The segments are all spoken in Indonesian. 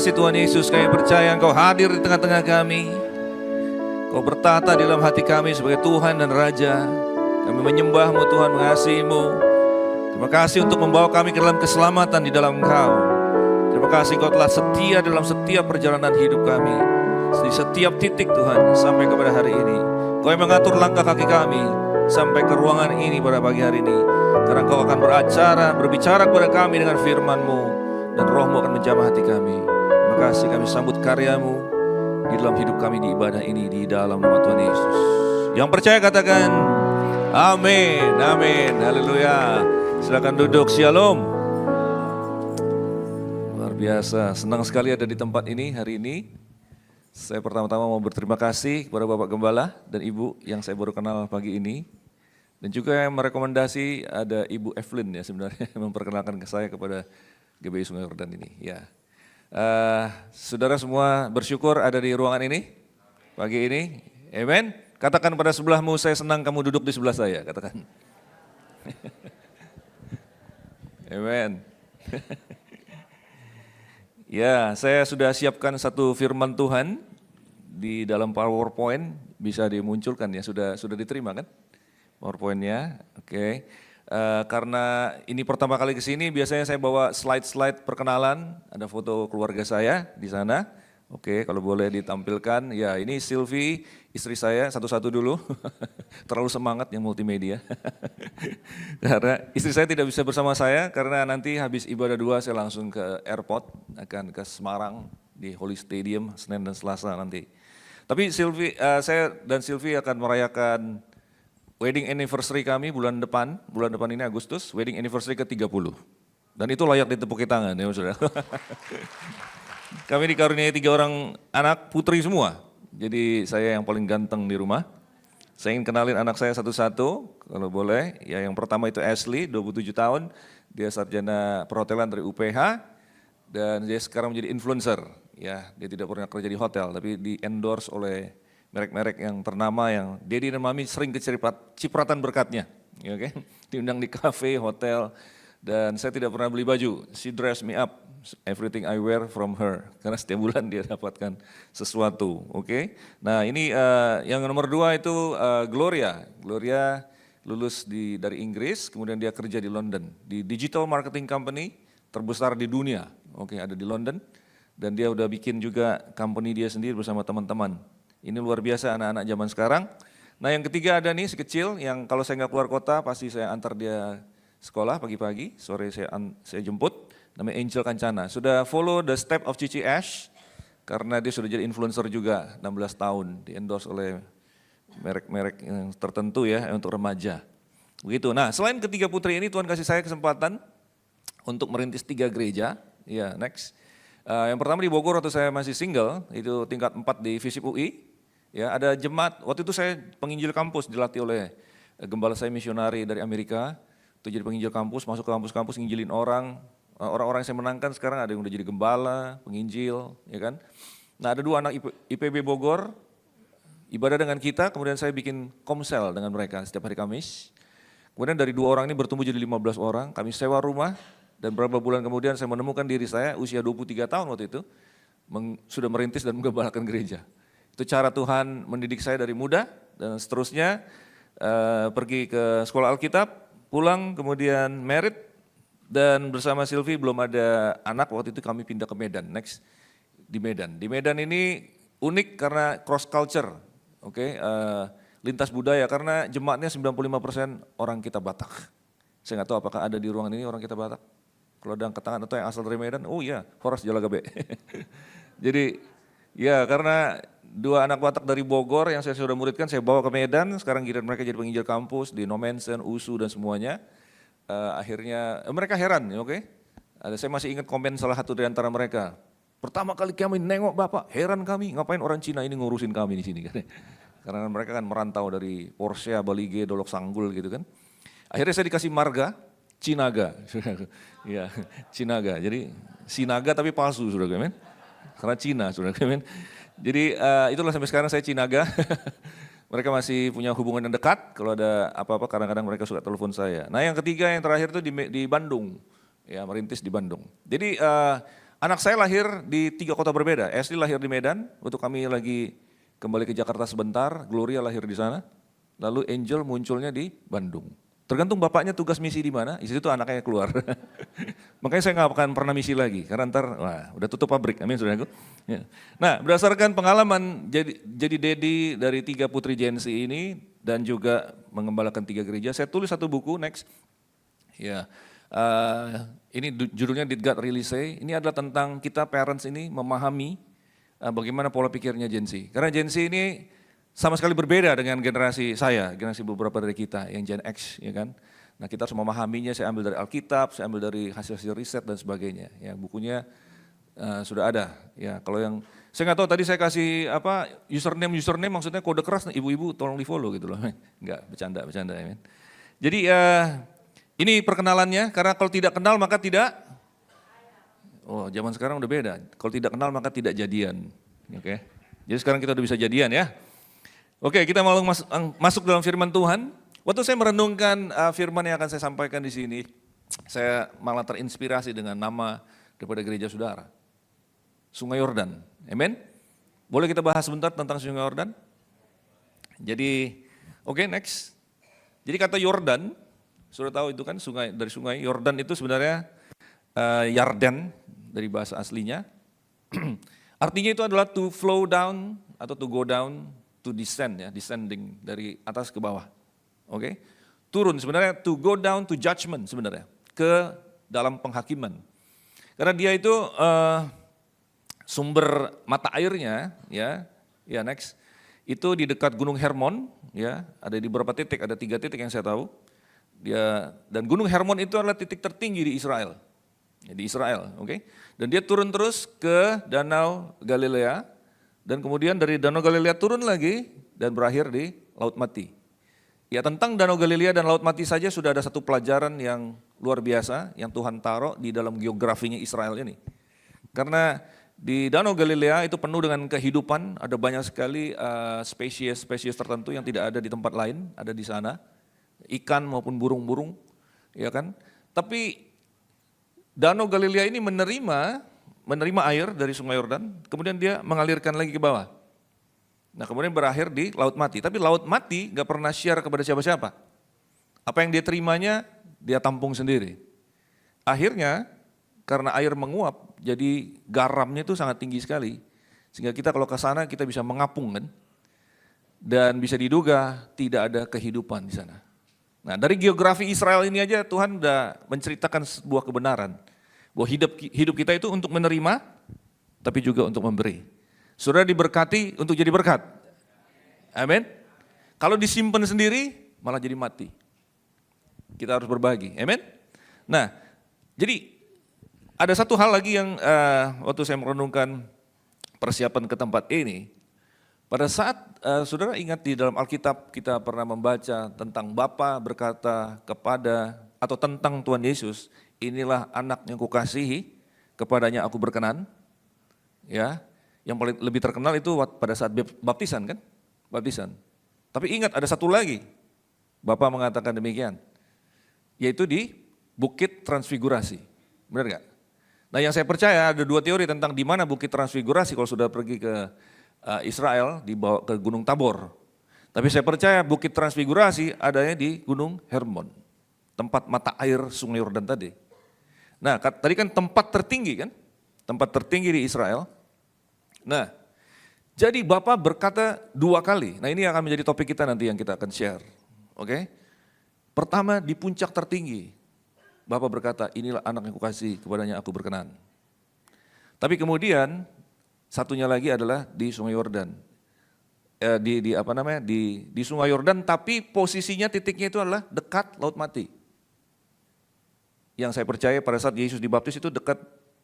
kasih Tuhan Yesus, kami percaya Engkau hadir di tengah-tengah kami. Kau bertata di dalam hati kami sebagai Tuhan dan Raja. Kami menyembah-Mu Tuhan, mengasihi-Mu. Terima kasih untuk membawa kami ke dalam keselamatan di dalam Engkau. Terima kasih Engkau telah setia dalam setiap perjalanan hidup kami. Di setiap titik Tuhan, sampai kepada hari ini. Kau yang mengatur langkah kaki kami sampai ke ruangan ini pada pagi hari ini. Karena Engkau akan berbicara kepada kami dengan firman-Mu, dan Roh-Mu akan menjamah hati kami. Terima kasih, kami sambut karya-Mu di dalam hidup kami di ibadah ini, di dalam nama Tuhan Yesus. Yang percaya katakan amin, amin, haleluya. Silakan duduk, shalom. Luar biasa, senang sekali ada di tempat ini hari ini. Saya pertama-tama mau berterima kasih kepada Bapak Gembala dan Ibu yang saya baru kenal pagi ini. Dan juga yang merekomendasi ada Ibu Evelyn ya sebenarnya memperkenalkan ke saya kepada GBI Sungai Yordan ini. Ya, saudara semua bersyukur ada di ruangan ini pagi ini. Amen. Katakan pada sebelahmu, saya senang kamu duduk di sebelah saya. Katakan. Amen. Ya, saya sudah siapkan satu firman Tuhan di dalam PowerPoint, bisa dimunculkan ya, sudah diterima kan PowerPoint-nya? Oke. Karena ini pertama kali ke sini, biasanya saya bawa slide-slide perkenalan, ada foto keluarga saya di sana. Oke, kalau boleh ditampilkan. Ya, ini Sylvie, istri saya, satu-satu dulu. Terlalu semangat yang multimedia. Karena istri saya tidak bisa bersama saya, karena nanti habis ibadah 2 saya langsung ke airport, akan ke Semarang di Holy Stadium, Senin dan Selasa nanti. Tapi saya dan Sylvie akan merayakan wedding anniversary kami bulan depan ini Agustus, wedding anniversary ke-30. Dan itu layak ditepuk tangan ya saudara. Kami dikaruniai 3 orang anak putri semua, jadi saya yang paling ganteng di rumah. Saya ingin kenalin anak saya satu-satu, kalau boleh. Ya, yang pertama itu Ashley, 27 tahun, dia sarjana perhotelan dari UPH, dan dia sekarang menjadi influencer. Ya, dia tidak pernah kerja di hotel, tapi di-endorse oleh merek-merek yang ternama yang Daddy dan Mami sering kecipratan berkatnya. Ya, okay? Diundang di kafe, hotel, dan saya tidak pernah beli baju. She dress me up. Everything I wear from her, karena setiap bulan dia dapatkan sesuatu, oke? Nah ini yang nomor 2 itu Gloria lulus dari Inggris, kemudian dia kerja di London, di digital marketing company terbesar di dunia, oke, ada di London, dan dia udah bikin juga company dia sendiri bersama teman-teman. Ini luar biasa anak-anak zaman sekarang. Nah yang ketiga ada nih si kecil, yang kalau saya nggak keluar kota pasti saya antar dia sekolah pagi-pagi, sore saya jemput. Namanya Angel Kancana, sudah follow the step of Cici Ash, karena dia sudah jadi influencer juga 16 tahun, di-endorse oleh merek-merek yang tertentu ya untuk remaja. Begitu. Nah selain ketiga putri ini Tuhan kasih saya kesempatan untuk merintis 3 gereja. Ya, next. Yang pertama di Bogor waktu saya masih single, itu tingkat 4 di FISIP UI. Ya, ada jemaat, waktu itu saya penginjil kampus dilatih oleh gembala saya misionari dari Amerika. Itu jadi penginjil kampus, masuk ke kampus-kampus nginjilin orang. Orang-orang yang saya menangkan sekarang ada yang udah jadi gembala, penginjil, ya kan. Nah ada 2 anak IPB Bogor, ibadah dengan kita, kemudian saya bikin komsel dengan mereka setiap hari Kamis. Kemudian dari 2 orang ini bertumbuh jadi 15 orang, kami sewa rumah, dan beberapa bulan kemudian saya menemukan diri saya, usia 23 tahun waktu itu, sudah merintis dan menggembalakan gereja. Itu cara Tuhan mendidik saya dari muda, dan seterusnya pergi ke sekolah Alkitab, pulang kemudian married, dan bersama Sylvie belum ada anak, waktu itu kami pindah ke Medan, next di Medan. Di Medan ini unik karena cross culture, oke, lintas budaya, karena jemaatnya 95% orang kita Batak. Saya nggak tahu apakah ada di ruangan ini orang kita Batak. Kalau ada angkat tangan atau yang asal dari Medan, oh iya, Horas Jalagabe. Jadi ya karena 2 anak Batak dari Bogor yang saya sudah muridkan, saya bawa ke Medan, sekarang giliran mereka jadi penginjil kampus di Nomensen, USU dan semuanya. Akhirnya mereka heran, oke? Saya masih ingat komen salah satu dari antara mereka. Pertama kali kami nengok Bapak, heran kami, ngapain orang Cina ini ngurusin kami di sini kan? Karena mereka kan merantau dari Porsche, Balige, Dolok Sanggul gitu kan. Akhirnya saya dikasih marga Cinaga, ya Cinaga. Jadi Sinaga tapi palsu sudah kan? Karena Cina sudah kan? Jadi itulah sampai sekarang saya Cinaga. Mereka masih punya hubungan yang dekat, kalau ada apa-apa kadang-kadang mereka suka telepon saya. Nah yang ketiga yang terakhir itu di Bandung, ya merintis di Bandung. Jadi Anak saya lahir di 3 kota berbeda. Ashley lahir di Medan, waktu kami lagi kembali ke Jakarta sebentar, Gloria lahir di sana. Lalu Angel munculnya di Bandung. Tergantung bapaknya tugas misi di mana, di situ anaknya keluar. Makanya saya nggak akan pernah misi lagi, karena ntar wah, udah tutup pabrik, amin saudaraku. Ya. Nah, berdasarkan pengalaman jadi daddy dari 3 putri Gen Z ini dan juga mengembalakan 3 gereja, saya tulis satu buku next. Ya, ini judulnya Did God Really Say? Ini adalah tentang kita parents ini memahami bagaimana pola pikirnya Gen Z. Karena Gen Z ini sama sekali berbeda dengan generasi saya, generasi beberapa dari kita yang Gen X, ya kan. Nah, kita harus memahaminya. Saya ambil dari Alkitab, saya ambil dari hasil-hasil riset dan sebagainya. Ya, bukunya sudah ada. Ya, kalau yang saya nggak tahu tadi saya kasih apa username maksudnya kode keras, ibu-ibu tolong di follow gitu loh. Enggak, bercanda ya. Jadi ini perkenalannya, karena kalau tidak kenal maka tidak. Oh, zaman sekarang udah beda. Kalau tidak kenal maka tidak jadian. Oke. Jadi sekarang kita udah bisa jadian ya. Oke, kita mau masuk dalam firman Tuhan. Waktu saya merenungkan firman yang akan saya sampaikan di sini, saya malah terinspirasi dengan nama daripada gereja saudara. Sungai Yordan. Amen. Boleh kita bahas sebentar tentang Sungai Yordan? Jadi, oke, next. Jadi kata Yordan, sudah tahu itu kan dari sungai Yordan itu sebenarnya Yarden dari bahasa aslinya. Artinya itu adalah to flow down atau to go down, to descend ya, descending dari atas ke bawah. Oke. Turun sebenarnya to go down to judgment sebenarnya, ke dalam penghakiman. Karena dia itu sumber mata airnya ya next. Itu di dekat Gunung Hermon ya, ada di beberapa titik, ada 3 titik yang saya tahu. Dan Gunung Hermon itu adalah titik tertinggi di Israel. Ya, di Israel, oke. Dan dia turun terus ke Danau Galilea. Dan kemudian dari Danau Galilea turun lagi dan berakhir di Laut Mati. Ya, tentang Danau Galilea dan Laut Mati saja sudah ada satu pelajaran yang luar biasa yang Tuhan taruh di dalam geografinya Israel ini. Karena di Danau Galilea itu penuh dengan kehidupan, ada banyak sekali spesies tertentu yang tidak ada di tempat lain, ada di sana. Ikan maupun burung-burung, ya kan. Tapi Danau Galilea ini menerima air dari Sungai Yordan, kemudian dia mengalirkan lagi ke bawah. Nah, kemudian berakhir di Laut Mati. Tapi Laut Mati gak pernah share kepada siapa-siapa. Apa yang dia terimanya, dia tampung sendiri. Akhirnya, karena air menguap, jadi garamnya itu sangat tinggi sekali. Sehingga kita kalau ke sana, kita bisa mengapung kan. Dan bisa diduga tidak ada kehidupan di sana. Nah, dari geografi Israel ini aja Tuhan udah menceritakan sebuah kebenaran. Bahwa hidup kita itu untuk menerima, tapi juga untuk memberi. Saudara diberkati untuk jadi berkat. Amin. Kalau disimpan sendiri, malah jadi mati. Kita harus berbagi. Amin. Nah, jadi ada satu hal lagi yang waktu saya merenungkan persiapan ke tempat ini, pada saat saudara ingat di dalam Alkitab kita pernah membaca tentang Bapa berkata kepada atau tentang Tuhan Yesus, inilah anak yang kukasihi, kepadanya aku berkenan. Ya, yang paling lebih terkenal itu pada saat baptisan kan? Baptisan. Tapi ingat ada satu lagi, Bapa mengatakan demikian, yaitu di Bukit Transfigurasi. Benar gak? Nah, yang saya percaya ada 2 teori tentang di mana Bukit Transfigurasi kalau sudah pergi ke Israel, dibawa ke Gunung Tabor. Tapi saya percaya Bukit Transfigurasi adanya di Gunung Hermon, tempat mata air Sungai Yordan tadi. Nah, tadi kan tempat tertinggi kan? Tempat tertinggi di Israel. Nah, jadi Bapa berkata 2 kali. Nah, ini akan menjadi topik kita nanti yang kita akan share. Oke? Pertama di puncak tertinggi. Bapa berkata, inilah anak yang kukasihi, kepadanya aku berkenan. Tapi kemudian satunya lagi adalah di Sungai Yordan. Di Sungai Yordan, tapi posisinya titiknya itu adalah dekat Laut Mati. Yang saya percaya pada saat Yesus dibaptis itu dekat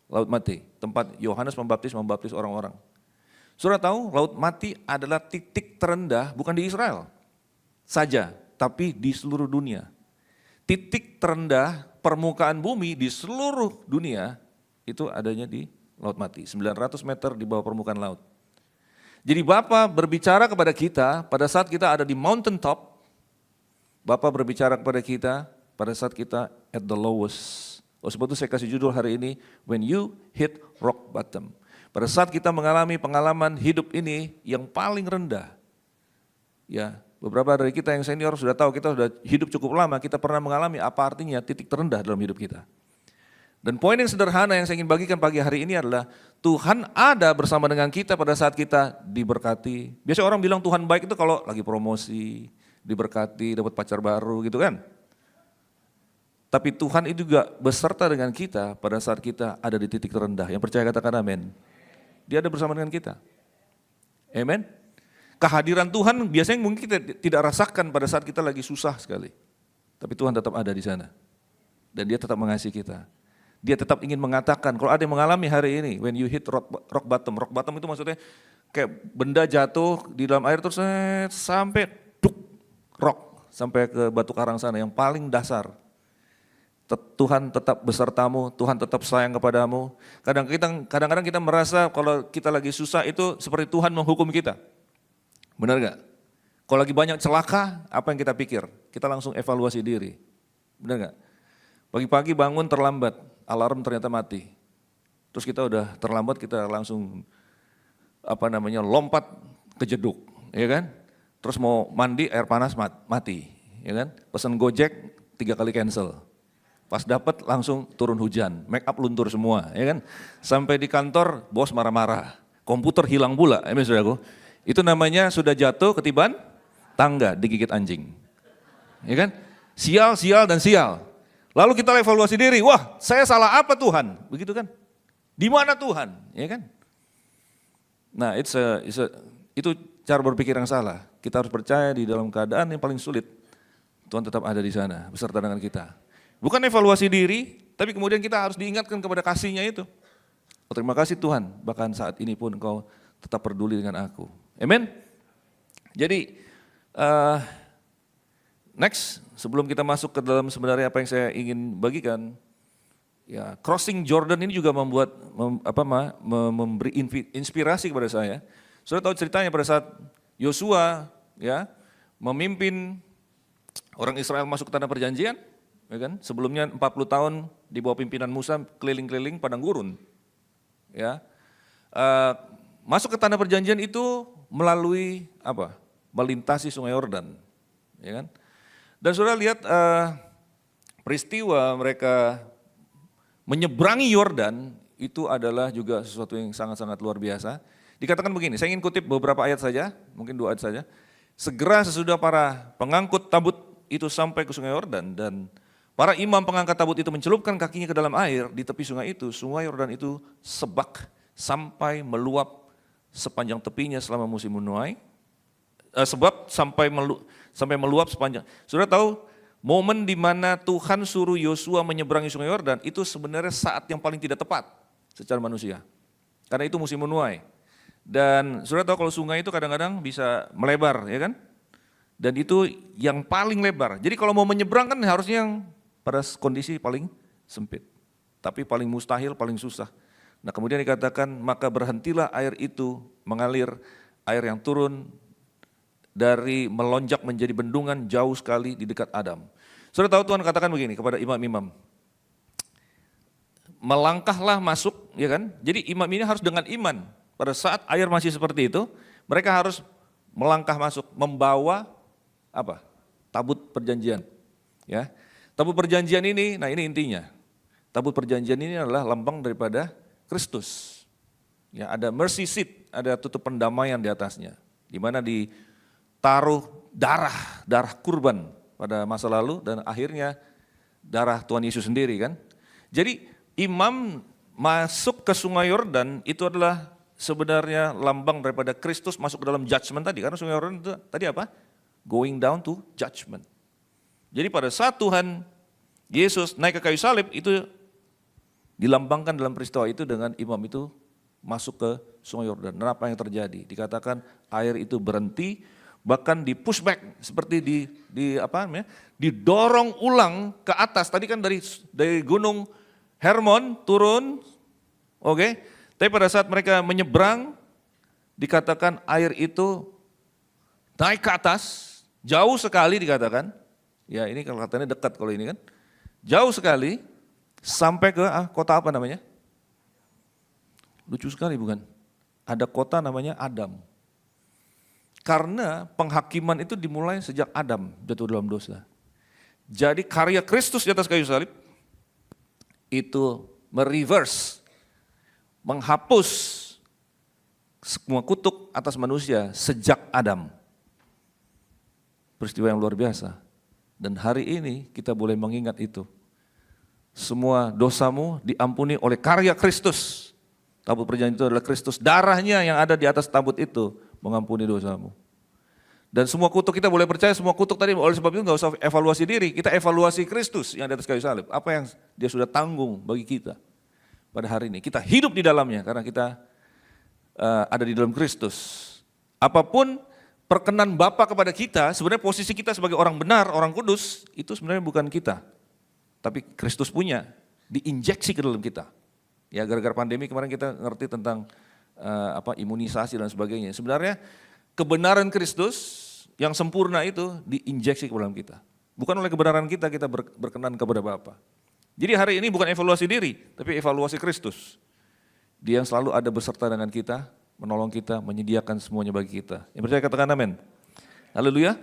Laut Mati, tempat Yohanes membaptis orang-orang. Saudara tahu Laut Mati adalah titik terendah bukan di Israel saja, tapi di seluruh dunia. Titik terendah permukaan bumi di seluruh dunia itu adanya di Laut Mati, 900 meter di bawah permukaan laut. Jadi Bapa berbicara kepada kita pada saat kita ada di mountain top, Bapa berbicara kepada kita pada saat kita at the lowest Oleh sebab itu saya kasih judul hari ini, When You Hit Rock Bottom. Pada saat kita mengalami pengalaman hidup ini yang paling rendah, ya beberapa dari kita yang senior sudah tahu, kita sudah hidup cukup lama, kita pernah mengalami apa artinya titik terendah dalam hidup kita. Dan poin yang sederhana yang saya ingin bagikan pagi hari ini adalah Tuhan ada bersama dengan kita pada saat kita diberkati. Biasanya orang bilang Tuhan baik itu kalau lagi promosi, diberkati, dapat pacar baru gitu kan. Tapi Tuhan itu juga beserta dengan kita pada saat kita ada di titik terendah. Yang percaya katakan amin. Dia ada bersama dengan kita. Amen. Kehadiran Tuhan biasanya mungkin kita tidak rasakan pada saat kita lagi susah sekali. Tapi Tuhan tetap ada di sana. Dan dia tetap mengasihi kita. Dia tetap ingin mengatakan, kalau ada yang mengalami hari ini, when you hit rock bottom. Rock bottom itu maksudnya kayak benda jatuh di dalam air terus sampai duk, rock. Sampai ke batu karang sana yang paling dasar. Tuhan tetap besertamu, Tuhan tetap sayang kepadamu. Kadang-kadang kita merasa kalau kita lagi susah itu seperti Tuhan menghukum kita. Benar gak? Kalau lagi banyak celaka, apa yang kita pikir? Kita langsung evaluasi diri. Benar gak? Pagi-pagi bangun terlambat, alarm ternyata mati. Terus kita udah terlambat, kita langsung lompat ke jeduk, ya kan? Terus mau mandi, air panas mati, ya kan? Pesan Gojek 3 kali cancel. Pas dapat langsung turun hujan, make up luntur semua, ya kan? Sampai di kantor bos marah-marah, komputer hilang pula, ya saudaraku. Itu namanya sudah jatuh ketiban tangga digigit anjing, ya kan? Sial, sial dan sial. Lalu kita evaluasi diri, wah saya salah apa Tuhan, begitu kan? Di mana Tuhan, ya kan? Nah itu cara berpikir yang salah. Kita harus percaya di dalam keadaan yang paling sulit, Tuhan tetap ada di sana beserta dengan kita. Bukan evaluasi diri, tapi kemudian kita harus diingatkan kepada kasih-Nya itu. Oh, terima kasih Tuhan, bahkan saat ini pun Engkau tetap peduli dengan aku. Amen. Jadi next, sebelum kita masuk ke dalam sebenarnya apa yang saya ingin bagikan, ya crossing Jordan ini juga memberi inspirasi kepada saya. Sudah tahu ceritanya pada saat Yosua ya memimpin orang Israel masuk ke tanah perjanjian. Ya kan? Sebelumnya 40 tahun di bawah pimpinan Musa keliling-keliling padang gurun. Ya. Masuk ke tanah perjanjian itu melalui apa? Melintasi Sungai Yordan. Ya kan? Dan saudara lihat peristiwa mereka menyeberangi Yordan itu adalah juga sesuatu yang sangat-sangat luar biasa. Dikatakan begini, saya ingin kutip beberapa ayat saja, mungkin 2 ayat saja. Segera sesudah para pengangkut tabut itu sampai ke Sungai Yordan dan para imam pengangkat tabut itu mencelupkan kakinya ke dalam air di tepi sungai itu, Sungai Yordan itu sebak sampai meluap sepanjang tepinya selama musim menuai. Sampai meluap sepanjang. Sudah tahu momen di mana Tuhan suruh Yosua menyeberangi Sungai Yordan itu sebenarnya saat yang paling tidak tepat secara manusia. Karena itu musim menuai. Dan sudah tahu kalau sungai itu kadang-kadang bisa melebar, ya kan? Dan itu yang paling lebar. Jadi kalau mau menyeberang kan harusnya yang pada kondisi paling sempit, tapi paling mustahil, paling susah. Nah kemudian dikatakan, maka berhentilah air itu mengalir, air yang turun dari melonjak menjadi bendungan jauh sekali di dekat Adam. Sudah tahu Tuhan katakan begini kepada imam-imam, melangkahlah masuk, ya kan? Jadi imam ini harus dengan iman. Pada saat air masih seperti itu, mereka harus melangkah masuk, membawa apa? Tabut perjanjian, ya. Tabut perjanjian ini, nah ini intinya. Tabut perjanjian ini adalah lambang daripada Kristus. Ya, ada mercy seat, ada tutup pendamaian di atasnya. Di mana ditaruh darah kurban pada masa lalu dan akhirnya darah Tuhan Yesus sendiri kan. Jadi imam masuk ke Sungai Yordan itu adalah sebenarnya lambang daripada Kristus masuk ke dalam judgment tadi. Karena Sungai Yordan itu tadi apa? Going down to judgment. Jadi pada saat Tuhan Yesus naik ke kayu salib itu dilambangkan dalam peristiwa itu dengan imam itu masuk ke Sungai Yordan. Dan apa yang terjadi? Dikatakan air itu berhenti, bahkan di pushback seperti didorong ulang ke atas. Tadi kan dari gunung Hermon turun, oke. Tapi pada saat mereka menyeberang, dikatakan air itu naik ke atas, jauh sekali dikatakan. Ya ini kalau katanya dekat kalau ini kan. Jauh sekali, sampai ke kota apa namanya? Lucu sekali bukan? Ada kota namanya Adam. Karena penghakiman itu dimulai sejak Adam jatuh dalam dosa. Jadi karya Kristus di atas kayu salib itu mereverse, menghapus semua kutuk atas manusia sejak Adam. Peristiwa yang luar biasa. Dan hari ini kita boleh mengingat itu. Semua dosamu diampuni oleh karya Kristus. Tabut perjanjian itu adalah Kristus. Darahnya yang ada di atas tabut itu mengampuni dosamu. Dan semua kutuk kita boleh percaya, semua kutuk tadi, oleh sebab itu nggak usah evaluasi diri, kita evaluasi Kristus yang di atas kayu salib. Apa yang dia sudah tanggung bagi kita pada hari ini. Kita hidup di dalamnya karena kita ada di dalam Kristus. Apapun perkenan Bapa kepada kita, sebenarnya posisi kita sebagai orang benar, orang kudus, itu sebenarnya bukan kita. Tapi Kristus punya, diinjeksi ke dalam kita. Ya gara-gara pandemi kemarin kita ngerti tentang imunisasi dan sebagainya. Sebenarnya kebenaran Kristus yang sempurna itu diinjeksi ke dalam kita. Bukan oleh kebenaran kita berkenan kepada Bapa. Jadi hari ini bukan evaluasi diri, tapi evaluasi Kristus. Dia yang selalu ada beserta dengan kita, menolong kita, menyediakan semuanya bagi kita. Yang percaya katakan amin. Haleluya.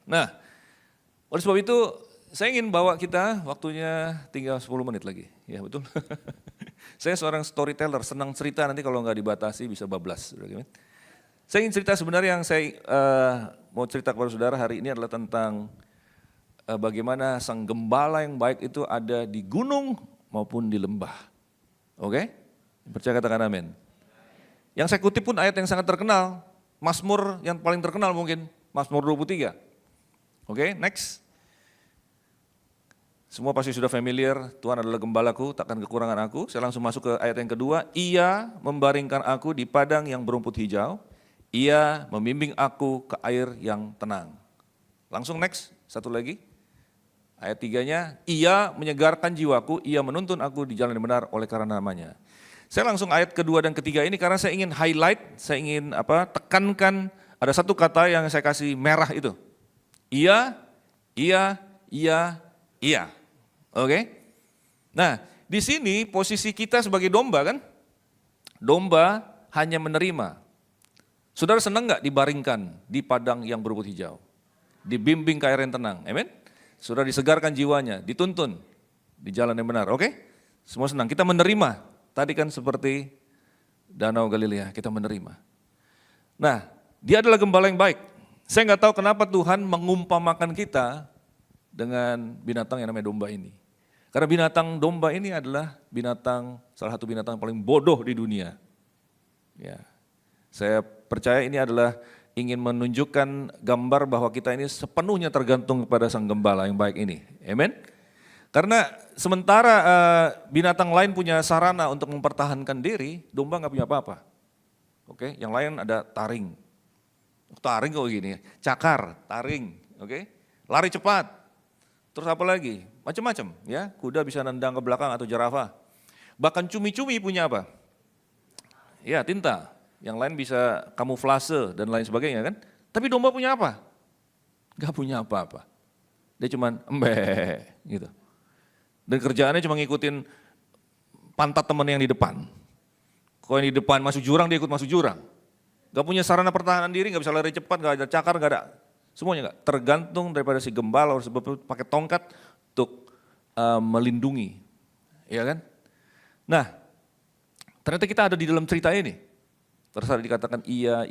Nah, oleh sebab itu saya ingin bawa kita, waktunya tinggal 10 menit lagi. Ya betul. Saya seorang storyteller, senang cerita, nanti kalau nggak dibatasi bisa bablas. Saya ingin cerita sebenarnya yang saya mau cerita kepada saudara hari ini adalah tentang bagaimana sang gembala yang baik itu ada di gunung maupun di lembah. Oke? Percaya katakan amin. Yang saya kutip pun ayat yang sangat terkenal, Mazmur yang paling terkenal mungkin, Mazmur 23. Oke, next. Semua pasti sudah familiar, Tuhan adalah gembalaku, takkan kekurangan aku. Saya langsung masuk ke ayat yang kedua. Ia membaringkan aku di padang yang berumput hijau. Ia membimbing aku ke air yang tenang. Langsung next, satu lagi. Ayat 3-nya, ia menyegarkan jiwaku, ia menuntun aku di jalan yang benar oleh karena namanya. Saya langsung ayat kedua dan ketiga ini karena saya ingin highlight, saya ingin tekankan, ada satu kata yang saya kasih merah itu. Ia. Oke? Nah, di sini posisi kita sebagai domba kan? Domba hanya menerima. Saudara senang nggak dibaringkan di padang yang berumput hijau? Dibimbing ke air yang tenang, amin? Saudara disegarkan jiwanya, dituntun di jalan yang benar, oke? Semua senang, kita menerima. Tadi kan seperti Danau Galilea, kita menerima. Nah, dia adalah gembala yang baik. Saya nggak tahu kenapa Tuhan mengumpamakan kita dengan binatang yang namanya domba ini. Karena binatang domba ini adalah salah satu binatang yang paling bodoh di dunia. Ya, saya percaya ini adalah ingin menunjukkan gambar bahwa kita ini sepenuhnya tergantung kepada sang gembala yang baik ini. Amin. Karena sementara binatang lain punya sarana untuk mempertahankan diri, domba nggak punya apa-apa. Oke, yang lain ada taring. Taring kok gini, cakar, taring, oke. Lari cepat. Terus apa lagi? Macam-macam ya, kuda bisa nendang ke belakang atau jerapah. Bahkan cumi-cumi punya apa? Ya, tinta. Yang lain bisa kamuflase dan lain sebagainya kan. Tapi domba punya apa? Gak punya apa-apa. Dia cuman gitu. Dan kerjaannya cuma ngikutin pantat teman yang di depan. Kalau yang di depan masuk jurang, dia ikut masuk jurang. Gak punya sarana pertahanan diri, gak bisa lari cepat, gak ada cakar, gak ada. Semuanya enggak, tergantung daripada si gembala harus pakai tongkat untuk melindungi, ya kan? Nah, ternyata kita ada di dalam cerita ini. Terus dikatakan iya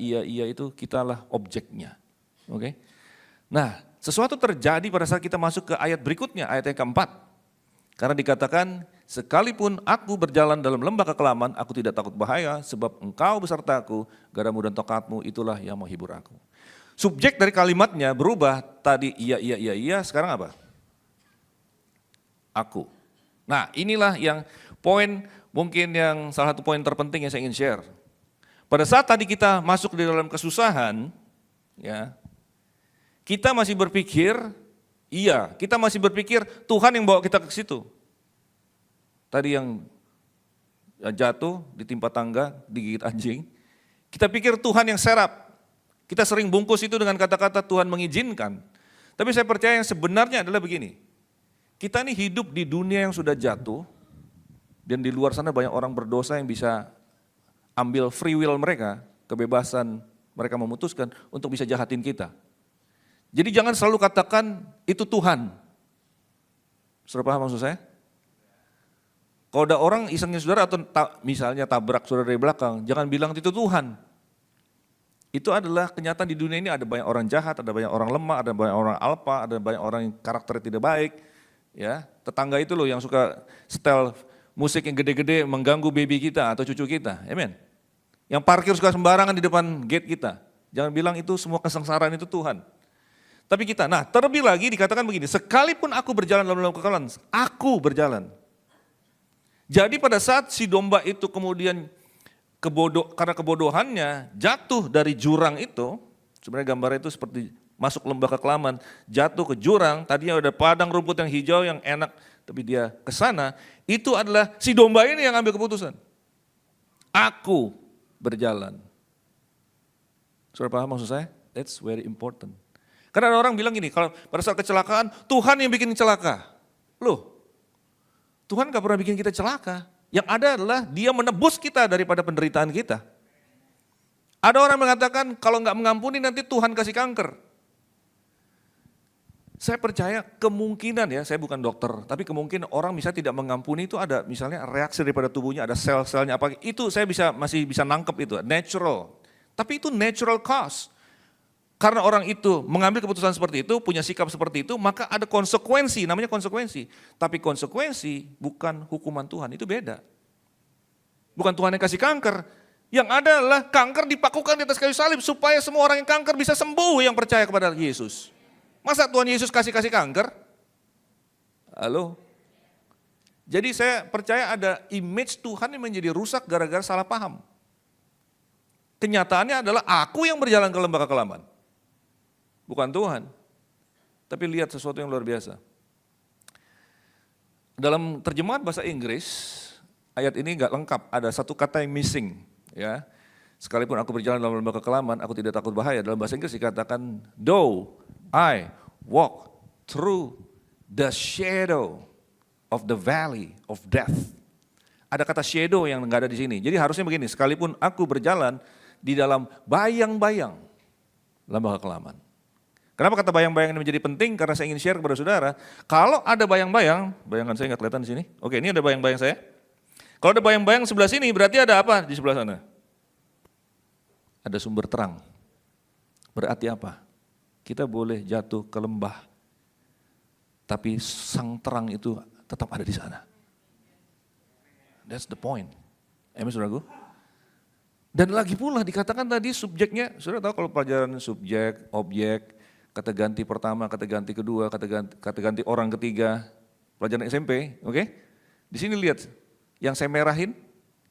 itu kitalah objeknya, oke? Nah, sesuatu terjadi pada saat kita masuk ke ayat berikutnya, ayat yang keempat. Karena dikatakan, sekalipun aku berjalan dalam lembah kekelaman, aku tidak takut bahaya, sebab engkau besertaku, gadamu dan tongkatmu itulah yang menghibur aku. Subjek dari kalimatnya berubah, tadi iya, sekarang apa? Aku. Nah inilah yang poin, mungkin yang salah satu poin terpenting yang saya ingin share. Pada saat tadi kita masuk di dalam kesusahan, ya, kita masih berpikir, kita masih berpikir Tuhan yang bawa kita ke situ. Tadi yang jatuh, ditimpa tangga, digigit anjing, kita pikir Tuhan yang serap. Kita sering bungkus itu dengan kata-kata Tuhan mengizinkan. Tapi saya percaya yang sebenarnya adalah begini. Kita nih hidup di dunia yang sudah jatuh, dan di luar sana banyak orang berdosa yang bisa ambil free will mereka, kebebasan mereka memutuskan untuk bisa jahatin kita. Jadi jangan selalu katakan itu Tuhan. Saudara paham maksud saya? Kalau ada orang isengin saudara atau misalnya tabrak saudara dari belakang, jangan bilang itu Tuhan. Itu adalah kenyataan di dunia ini, ada banyak orang jahat, ada banyak orang lemah, ada banyak orang alpa, ada banyak orang yang karakternya tidak baik. Ya, tetangga itu loh yang suka setel musik yang gede-gede mengganggu baby kita atau cucu kita. Amen. Yang parkir suka sembarangan di depan gate kita. Jangan bilang itu semua kesengsaraan itu Tuhan. Tapi kita, nah terlebih lagi dikatakan begini, sekalipun aku berjalan dalam kekalahan, aku berjalan. Jadi pada saat si domba itu kemudian karena kebodohannya jatuh dari jurang itu, sebenarnya gambarnya itu seperti masuk lembah kekelaman, jatuh ke jurang, tadinya ada padang rumput yang hijau yang enak, tapi dia ke sana, itu adalah si domba ini yang ambil keputusan. Aku berjalan. Saudara paham maksud saya? That's very important. Karena ada orang bilang gini, kalau pada saat kecelakaan, Tuhan yang bikin celaka. Loh, Tuhan gak pernah bikin kita celaka. Yang ada adalah dia menebus kita daripada penderitaan kita. Ada orang mengatakan kalau nggak mengampuni nanti Tuhan kasih kanker. Saya percaya kemungkinan ya, saya bukan dokter, tapi kemungkinan orang misalnya tidak mengampuni itu ada misalnya reaksi daripada tubuhnya, ada sel-selnya apa, itu saya masih bisa nangkep itu, natural. Tapi itu natural cause. Karena orang itu mengambil keputusan seperti itu, punya sikap seperti itu, maka ada konsekuensi, namanya konsekuensi. Tapi konsekuensi bukan hukuman Tuhan, itu beda. Bukan Tuhan yang kasih kanker, yang ada adalah kanker dipakukan di atas kayu salib supaya semua orang yang kanker bisa sembuh yang percaya kepada Yesus. Masa Tuhan Yesus kasih kanker? Halo? Jadi saya percaya ada image Tuhan yang menjadi rusak gara-gara salah paham. Kenyataannya adalah aku yang berjalan ke lembah kekelaman. Bukan Tuhan, tapi lihat sesuatu yang luar biasa. Dalam terjemahan bahasa Inggris, ayat ini enggak lengkap, ada satu kata yang missing. Ya, sekalipun aku berjalan dalam lembah kekelaman, aku tidak takut bahaya. Dalam bahasa Inggris dikatakan, though I walk through the shadow of the valley of death. Ada kata shadow yang enggak ada di sini. Jadi harusnya begini, sekalipun aku berjalan di dalam bayang-bayang lembah kekelaman. Kenapa kata bayang-bayang ini menjadi penting? Karena saya ingin share kepada saudara, kalau ada bayang-bayang, bayangan saya nggak kelihatan di sini. Oke, ini ada bayang-bayang saya. Kalau ada bayang-bayang sebelah sini, berarti ada apa di sebelah sana? Ada sumber terang. Berarti apa? Kita boleh jatuh ke lembah, tapi sang terang itu tetap ada di sana. That's the point. Amin, saudaraku. Dan lagi pula dikatakan tadi subjeknya, saudara tahu kalau pelajaran subjek, objek, kata ganti pertama, kata ganti kedua, kata ganti orang ketiga, pelajaran SMP, oke? Di sini lihat, yang saya merahin,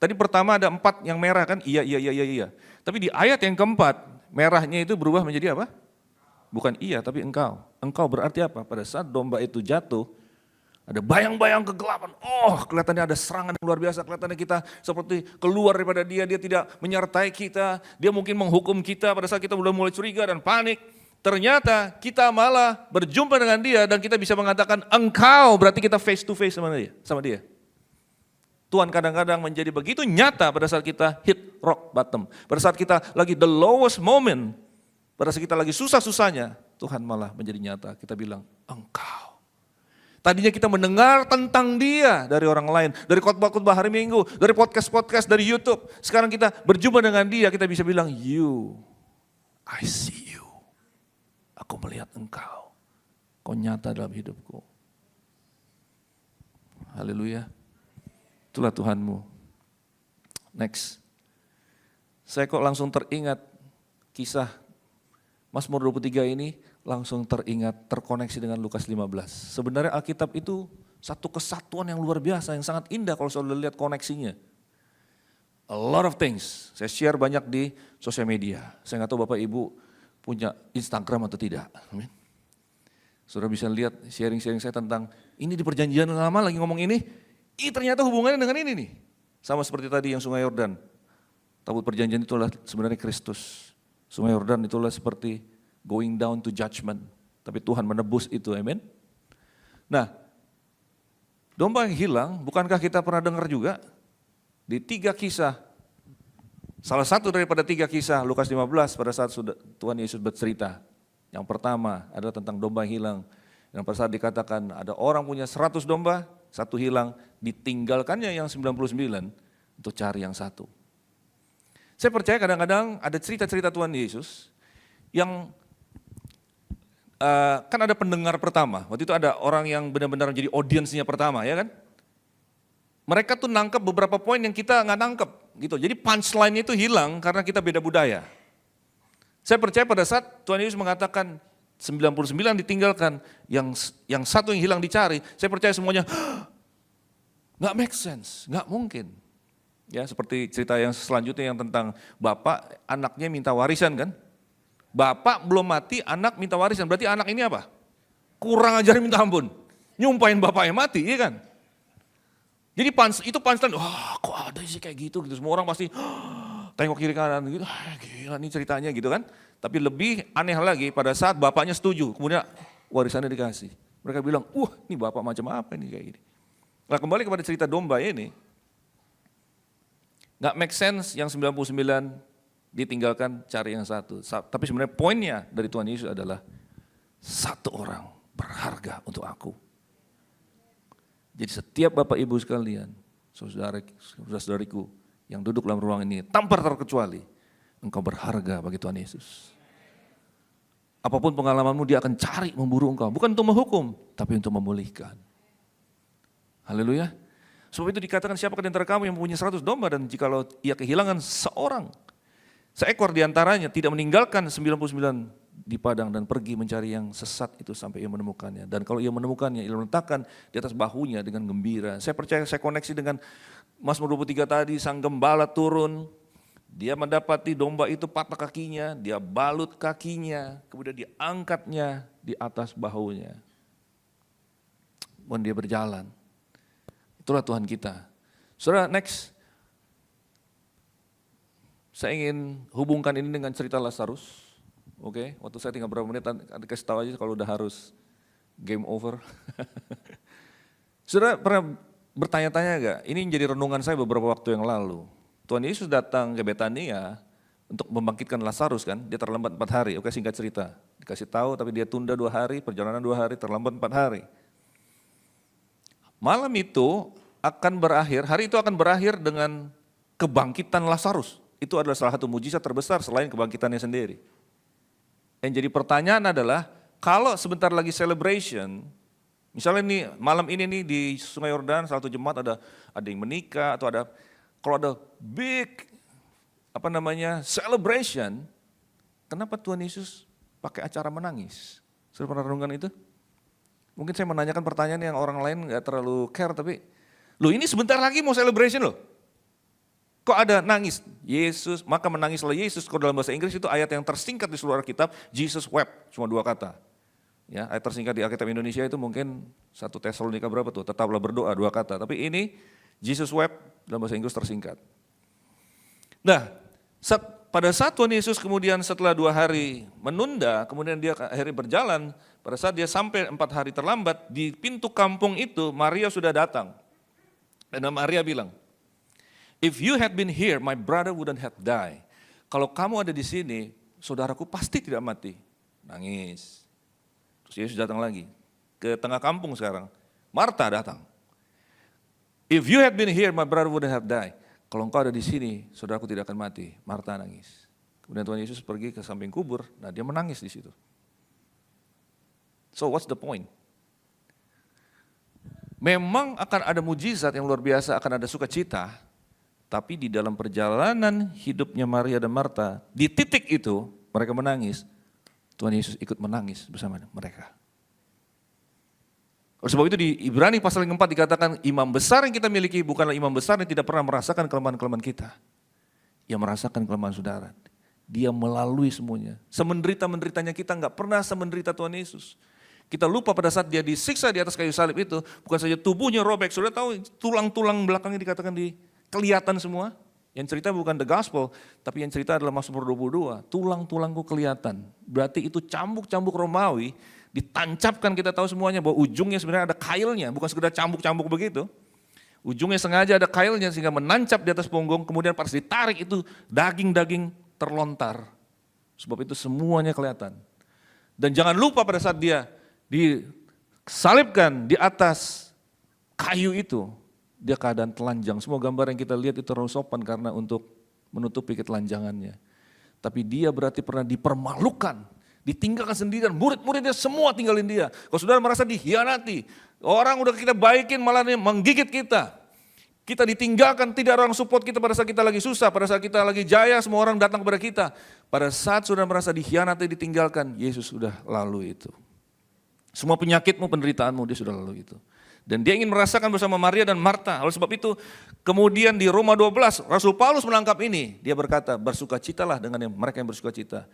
tadi pertama ada 4 yang merah kan, iya. Tapi di ayat yang keempat, merahnya itu berubah menjadi apa? Bukan iya, tapi engkau. Engkau berarti apa? Pada saat domba itu jatuh, ada bayang-bayang kegelapan, kelihatannya ada serangan yang luar biasa, kelihatannya kita seperti keluar daripada dia tidak menyertai kita, dia mungkin menghukum kita pada saat kita sudah mulai curiga dan panik. Ternyata kita malah berjumpa dengan dia dan kita bisa mengatakan engkau, berarti kita face to face sama dia. Tuhan kadang-kadang menjadi begitu nyata pada saat kita hit rock bottom. Pada saat kita lagi the lowest moment, pada saat kita lagi susah-susahnya, Tuhan malah menjadi nyata. Kita bilang engkau. Tadinya kita mendengar tentang dia dari orang lain, dari khotbah-khotbah hari Minggu, dari podcast-podcast, dari YouTube. Sekarang kita berjumpa dengan dia, kita bisa bilang you, I see you. Aku melihat engkau, kau nyata dalam hidupku. Haleluya, itulah Tuhanmu. Next, saya kok langsung teringat kisah Mazmur 23 ini, langsung teringat, terkoneksi dengan Lukas 15. Sebenarnya Alkitab itu satu kesatuan yang luar biasa, yang sangat indah kalau saudara lihat koneksinya. A lot of things, saya share banyak di sosial media. Saya nggak tahu Bapak Ibu punya Instagram atau tidak. Amin. Saudara bisa lihat sharing-sharing saya tentang ini di perjanjian lama lagi ngomong ini, ternyata hubungannya dengan ini nih. Sama seperti tadi yang Sungai Yordan. Tabut perjanjian itulah sebenarnya Kristus. Sungai Yordan itulah seperti going down to judgment. Tapi Tuhan menebus itu, amin. Nah, Domba yang hilang, bukankah kita pernah dengar juga di 3 kisah. Salah satu daripada 3 kisah Lukas 15 pada saat Tuhan Yesus bercerita. Yang pertama adalah tentang domba yang hilang. Yang pada saat dikatakan ada orang punya 100 domba, 1 hilang, ditinggalkannya yang 99 untuk cari yang 1. Saya percaya kadang-kadang ada cerita-cerita Tuhan Yesus yang kan ada pendengar pertama. Waktu itu ada orang yang benar-benar menjadi audiensnya pertama, ya kan? Mereka tuh nangkep beberapa poin yang kita nggak nangkep, gitu. Jadi punchline itu hilang karena kita beda budaya. Saya percaya pada saat Tuhan Yesus mengatakan 99 ditinggalkan, yang 1 yang hilang dicari, saya percaya semuanya nggak make sense, nggak mungkin. Ya seperti cerita yang selanjutnya yang tentang bapak anaknya minta warisan kan. Bapak belum mati, anak minta warisan, berarti anak ini apa? Kurang ajar minta ampun, nyumpahin bapaknya mati, iya kan? Jadi itu punchline, wah kok ada sih kayak gitu, semua orang pasti tengok kiri kanan gitu, gila nih ceritanya gitu kan. Tapi lebih aneh lagi pada saat bapaknya setuju, kemudian warisannya dikasih. Mereka bilang, ini bapak macam apa ini kayak gini. Nah kembali kepada cerita domba ini, nggak make sense yang 99 ditinggalkan cari yang 1. Tapi sebenarnya poinnya dari Tuhan Yesus adalah 1 orang berharga untuk aku. Jadi setiap Bapak Ibu sekalian, saudara-saudariku yang duduk dalam ruang ini, tanpa terkecuali, engkau berharga bagi Tuhan Yesus. Apapun pengalamanmu dia akan cari memburu engkau, bukan untuk menghukum, tapi untuk memulihkan. Haleluya. Sebab itu dikatakan siapakah di antara kamu yang mempunyai 100 domba dan jikalau ia kehilangan seekor di antaranya tidak meninggalkan 99 di padang dan pergi mencari yang sesat itu sampai ia menemukannya. Dan kalau ia menemukannya, ia letakkan di atas bahunya dengan gembira. Saya percaya saya koneksi dengan Mazmur 23 tadi, sang gembala turun, dia mendapati domba itu patah kakinya, dia balut kakinya, kemudian diangkatnya di atas bahunya. Dan dia berjalan. Itulah Tuhan kita. Saudara, next. Saya ingin hubungkan ini dengan cerita Lazarus. Oke, waktu saya tinggal berapa menit, kasih tahu aja kalau udah harus game over. Saudara pernah bertanya-tanya gak? Ini menjadi renungan saya beberapa waktu yang lalu. Tuhan Yesus datang ke Betania untuk membangkitkan Lazarus kan, dia terlambat 4 hari. Oke, singkat cerita, dikasih tahu tapi dia tunda 2 hari, perjalanan 2 hari, terlambat 4 hari. Malam itu akan berakhir, hari itu akan berakhir dengan kebangkitan Lazarus. Itu adalah salah satu mujizat terbesar selain kebangkitannya sendiri. Yang jadi pertanyaan adalah, kalau sebentar lagi celebration, misalnya nih malam ini nih di Sungai Yordan, salah satu jemaat ada yang menikah atau kalau ada big celebration, kenapa Tuhan Yesus pakai acara menangis? Sudah pernah renungkan itu? Mungkin saya menanyakan pertanyaan yang orang lain nggak terlalu care, tapi ini sebentar lagi mau celebration loh. Kok ada nangis? Yesus, maka menangislah Yesus. Kalau dalam bahasa Inggris itu ayat yang tersingkat di seluruh Alkitab, Jesus wept, cuma 2 kata. Ya, ayat tersingkat di Alkitab Indonesia itu mungkin 1 Tesalonika berapa tuh, tetaplah berdoa 2 kata. Tapi ini Jesus wept dalam bahasa Inggris tersingkat. Nah, pada saat Tuhan Yesus kemudian setelah 2 hari menunda, kemudian dia akhirnya berjalan, pada saat dia sampai 4 hari terlambat, di pintu kampung itu Maria sudah datang. Dan Maria bilang, "If you had been here, my brother wouldn't have died." Kalau kamu ada di sini, saudaraku pasti tidak mati. Nangis. Terus Yesus datang lagi ke tengah kampung sekarang. Marta datang. "If you had been here, my brother wouldn't have died." Kalau engkau ada di sini, saudaraku tidak akan mati. Marta nangis. Kemudian Tuhan Yesus pergi ke samping kubur, nah dia menangis di situ. So what's the point? Memang akan ada mujizat yang luar biasa, akan ada sukacita, tapi di dalam perjalanan hidupnya Maria dan Marta, di titik itu mereka menangis, Tuhan Yesus ikut menangis bersama mereka. Oleh sebab itu di Ibrani pasal yang 4 dikatakan, imam besar yang kita miliki bukanlah imam besar yang tidak pernah merasakan kelemahan-kelemahan kita. Ia merasakan kelemahan saudara. Dia melalui semuanya. Semenderita-menderitanya kita nggak pernah semenderita Tuhan Yesus. Kita lupa pada saat dia disiksa di atas kayu salib itu, bukan saja tubuhnya robek, sudah tahu tulang-tulang belakangnya dikatakan kelihatan semua. Yang cerita bukan the gospel, tapi yang cerita adalah Mazmur 22. Tulang-tulangku kelihatan. Berarti itu cambuk-cambuk Romawi ditancapkan, kita tahu semuanya bahwa ujungnya sebenarnya ada kailnya, bukan sekedar cambuk-cambuk begitu. Ujungnya sengaja ada kailnya sehingga menancap di atas punggung, kemudian pas ditarik itu daging-daging terlontar. Sebab itu semuanya kelihatan. Dan jangan lupa pada saat dia disalibkan di atas kayu itu, dia keadaan telanjang. Semua gambar yang kita lihat itu terlalu sopan karena untuk menutupi ketelanjangannya. Tapi dia berarti pernah dipermalukan, ditinggalkan sendirian, murid-muridnya semua tinggalin dia. Kalau saudara merasa dihianati, orang udah kita baikin malah menggigit kita. Kita ditinggalkan, tidak ada orang support kita pada saat kita lagi susah, pada saat kita lagi jaya, semua orang datang kepada kita. Pada saat saudara merasa dihianati, ditinggalkan, Yesus sudah lalu itu. Semua penyakitmu, penderitaanmu, dia sudah lalu itu. Dan dia ingin merasakan bersama Maria dan Marta. Oleh sebab itu, kemudian di Roma 12, Rasul Paulus menangkap ini. Dia berkata, bersukacitalah dengan mereka yang bersukacita.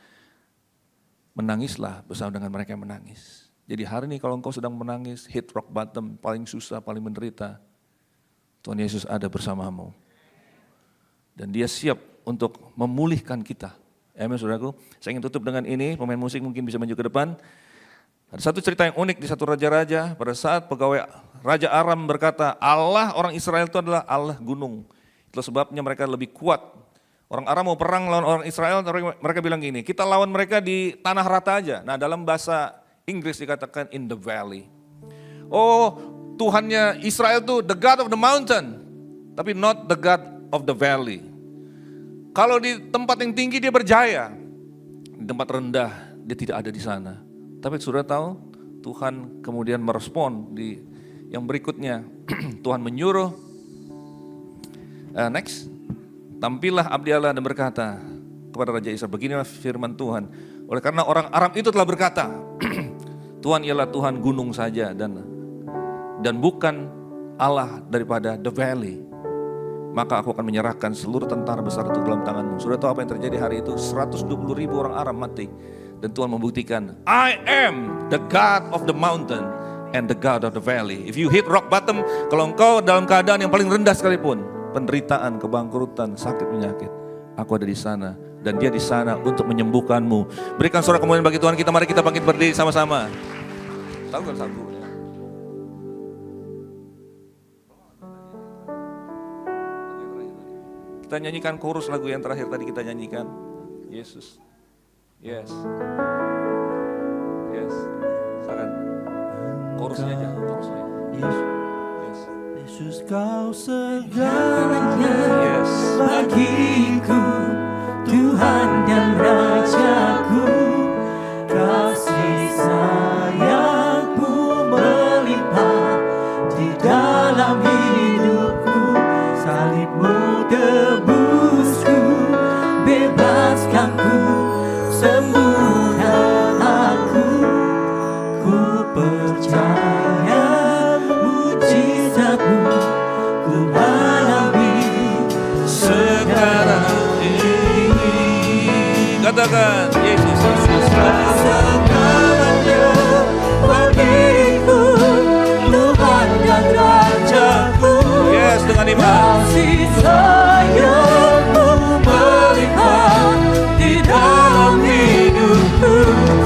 Menangislah bersama dengan mereka yang menangis. Jadi hari ini kalau engkau sedang menangis, hit rock bottom, paling susah, paling menderita, Tuhan Yesus ada bersamamu. Dan dia siap untuk memulihkan kita. Amin saudaraku. Saya ingin tutup dengan ini, pemain musik mungkin bisa maju ke depan. Ada satu cerita yang unik di satu raja-raja, pada saat pegawai Raja Aram berkata, Allah orang Israel itu adalah Allah gunung. Itu sebabnya mereka lebih kuat. Orang Aram mau perang lawan orang Israel, mereka bilang gini, kita lawan mereka di tanah rata aja. Nah dalam bahasa Inggris dikatakan in the valley. Oh Tuhannya Israel itu the God of the mountain, tapi not the God of the valley. Kalau di tempat yang tinggi dia berjaya, di tempat rendah dia tidak ada di sana. Tapi sudah tahu, Tuhan kemudian merespon di yang berikutnya. Tuhan menyuruh, next, tampillah abdi Allah dan berkata kepada Raja Israel, beginilah firman Tuhan. Oleh karena orang Aram itu telah berkata, Tuhan ialah Tuhan gunung saja dan bukan Allah daripada the valley. Maka aku akan menyerahkan seluruh tentara besar itu dalam tanganmu. Sudah tahu apa yang terjadi hari itu? 120.000 orang Aram mati. Dan Tuhan membuktikan, I am the God of the mountain and the God of the valley. If you hit rock bottom, kalau engkau dalam keadaan yang paling rendah sekalipun, penderitaan, kebangkrutan, sakit, penyakit, aku ada di sana. Dan dia di sana untuk menyembuhkanmu. Berikan suara kemuliaan bagi Tuhan kita, mari kita bangkit berdiri sama-sama. Tahu kan satu? Kita nyanyikan chorus lagu yang terakhir tadi kita nyanyikan. Yesus. Yes. Yes. Silakan. Chorusnya aja, chorusnya. Yes. Yes. Yesus kau segalanya Yes. bagiku, Tuhan dan Rajaku. Kasih sayangmu melimpah di dalam hidupku. Salibmu tebusku, bebaskanku, sembuhkan aku. Ku percaya mujizatmu, ku alami Sekarang ini. Katakan, Yesus. segalanya bagiku, Tuhan dan Rajaku. Yes, dengan iman. Kasih sayangmu melimpah di dalam hidupku.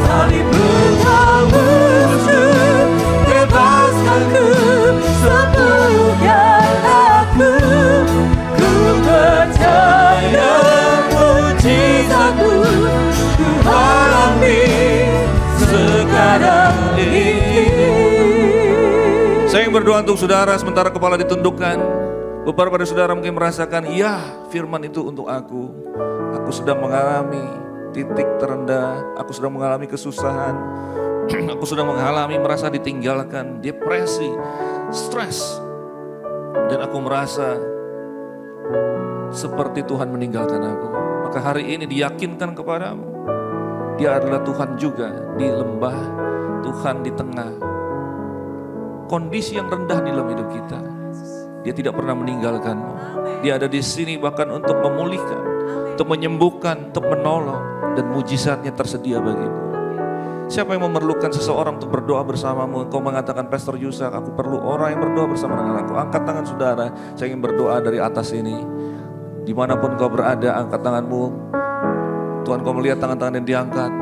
Salibmu tebusku, bebaskanku, sembuhkan aku. Ku percaya mujizatmu, ku alami sekarang ini. Saya yang berdoa untuk saudara sementara kepala ditundukkan. Beberapa dari saudara mungkin merasakan, ya firman itu untuk aku. Aku sedang mengalami titik terendah, aku sedang mengalami kesusahan, aku sedang mengalami merasa ditinggalkan, depresi, stres. Dan aku merasa seperti Tuhan meninggalkan aku. Maka hari ini diyakinkan kepadamu, Dia adalah Tuhan juga di lembah, Tuhan di tengah kondisi yang rendah di dalam hidup kita. Dia tidak pernah meninggalkanmu. Dia ada di sini bahkan untuk memulihkan, untuk menyembuhkan, untuk menolong, dan mujizatnya tersedia bagimu. Siapa yang memerlukan seseorang untuk berdoa bersamamu? Engkau mengatakan, Pastor Yusak, aku perlu orang yang berdoa bersama dengan aku. Angkat tangan saudara, saya ingin berdoa dari atas ini. Dimanapun kau berada, angkat tanganmu. Tuhan, kau melihat tangan-tangan yang diangkat.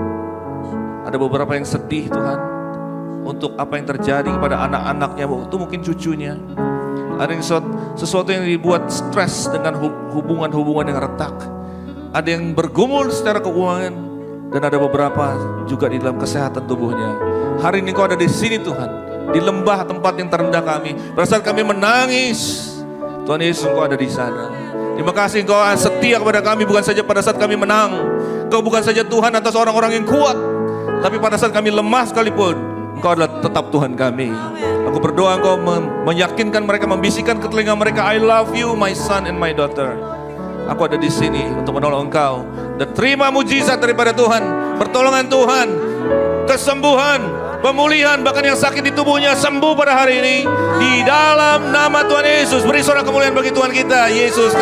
Ada beberapa yang sedih Tuhan, untuk apa yang terjadi kepada anak-anaknya, itu mungkin cucunya. Ada yang sesuatu yang dibuat stres dengan hubungan-hubungan yang retak. Ada yang bergumul secara keuangan, dan ada beberapa juga di dalam kesehatan tubuhnya. Hari ini Engkau ada di sini Tuhan, di lembah tempat yang terendah kami. Pada saat kami menangis, Tuhan Yesus Engkau ada di sana. Terima kasih Engkau setia kepada kami, bukan saja pada saat kami menang. Engkau bukan saja Tuhan atas orang-orang yang kuat, tapi pada saat kami lemah sekalipun, Engkau adalah tetap Tuhan kami. Aku berdoa Engkau meyakinkan mereka, membisikkan ke telinga mereka, I love you my son and my daughter. Aku ada di sini untuk menolong Engkau. Dan terima mujizat daripada Tuhan, pertolongan Tuhan, kesembuhan, pemulihan, bahkan yang sakit di tubuhnya sembuh pada hari ini. Di dalam nama Tuhan Yesus, beri sorak kemuliaan bagi Tuhan kita. Yesus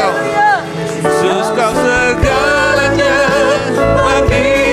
Kau segalanya bagi